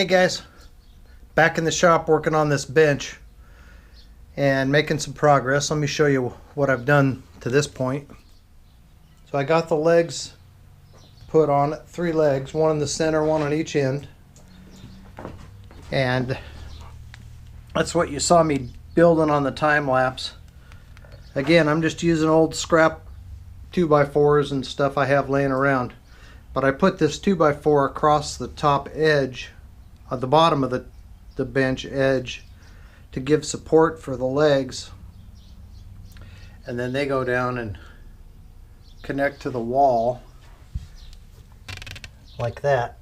Hey guys, back in the shop working on this bench and making some progress. Let me show you what I've done to this point. So I got the legs put on it, 3 legs, one in the center, one on each end. And that's what you saw me building on the time lapse. Again, I'm just using old scrap 2x4s and stuff I have laying around. But I put this 2x4 across the top edge at the bottom of the bench edge to give support for the legs, and then they go down and connect to the wall like that.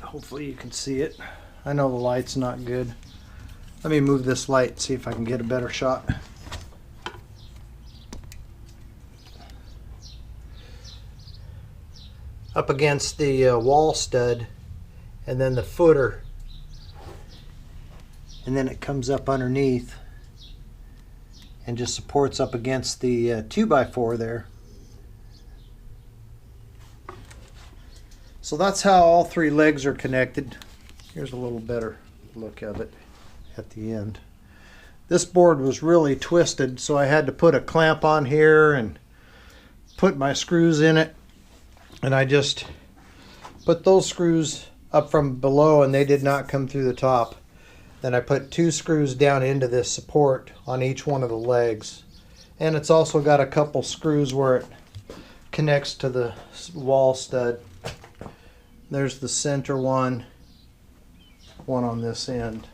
Hopefully you can see it. I know the light's not good. Let me move this light and see if I can get a better shot. Up against the wall stud, and then the footer, and then it comes up underneath and just supports up against the 2x4 there. So that's how all 3 legs are connected. Here's a little better look of it at the end. This board was really twisted, so I had to put a clamp on here and put my screws in it, and I just put those screws up from below and they did not come through the top. Then I put 2 screws down into this support on each one of the legs, and it's also got a couple screws where it connects to the wall stud. There's the center one on this end,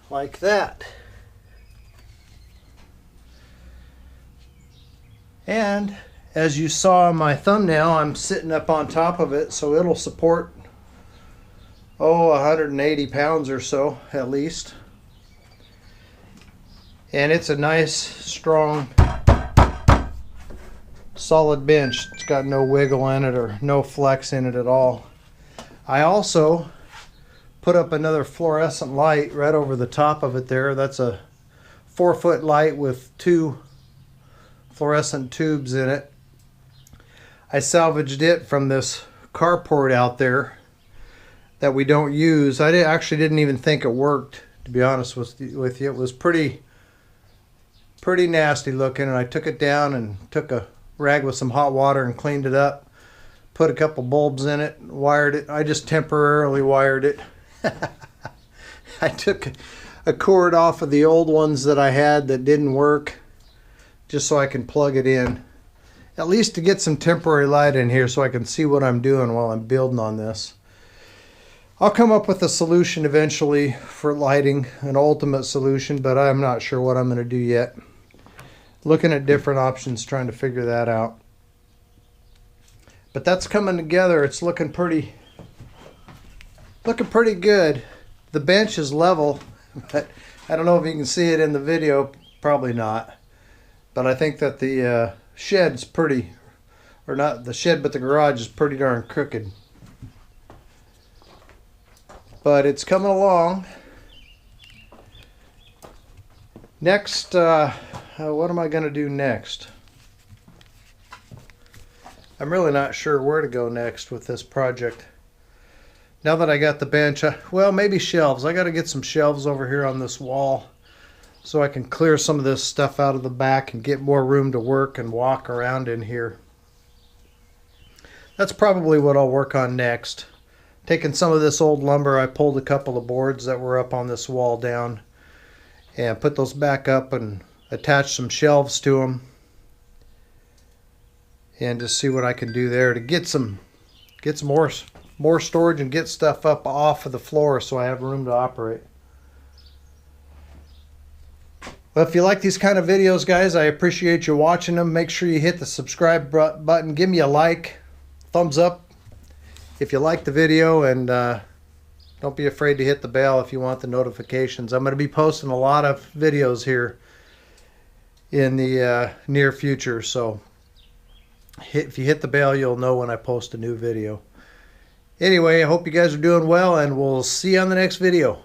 like that. And as you saw in my thumbnail, I'm sitting up on top of it, so it'll support 180 pounds or so at least. And it's a nice, strong, solid bench. It's got no wiggle in it or no flex in it at all. I also put up another fluorescent light right over the top of it there. That's a 4-foot light with 2 fluorescent tubes in it. I salvaged it from this carport out there that we don't use. I actually didn't even think it worked, to be honest with you. It was pretty nasty looking, and I took it down and took a rag with some hot water and cleaned it up, put a couple bulbs in it, wired it. I just temporarily wired it. I took a cord off of the old ones that I had that didn't work, just so I can plug it in, at least to get some temporary light in here so I can see what I'm doing while I'm building on this. I'll come up with a solution eventually for lighting, an ultimate solution, but I'm not sure what I'm going to do yet. Looking at different options, trying to figure that out. But that's coming together. It's looking pretty good. The bench is level, but I don't know if you can see it in the video. Probably not. But I think that the shed's pretty, or not the shed, but the garage is pretty darn crooked. But it's coming along. Next, what am I going to do next? I'm really not sure where to go next with this project. Now that I got the bench, well, maybe shelves. I got to get some shelves over here on this wall so I can clear some of this stuff out of the back and get more room to work and walk around in here. That's probably what I'll work on next. Taking some of this old lumber, I pulled a couple of boards that were up on this wall down and put those back up and attach some shelves to them, and just see what I can do there to get some more storage and get stuff up off of the floor so I have room to operate. Well, if you like these kind of videos, guys, I appreciate you watching them. Make sure you hit the subscribe button. Give me a like, thumbs up if you like the video, and don't be afraid to hit the bell if you want the notifications. I'm going to be posting a lot of videos here in the near future, so if you hit the bell, you'll know when I post a new video. Anyway, I hope you guys are doing well, and we'll see you on the next video.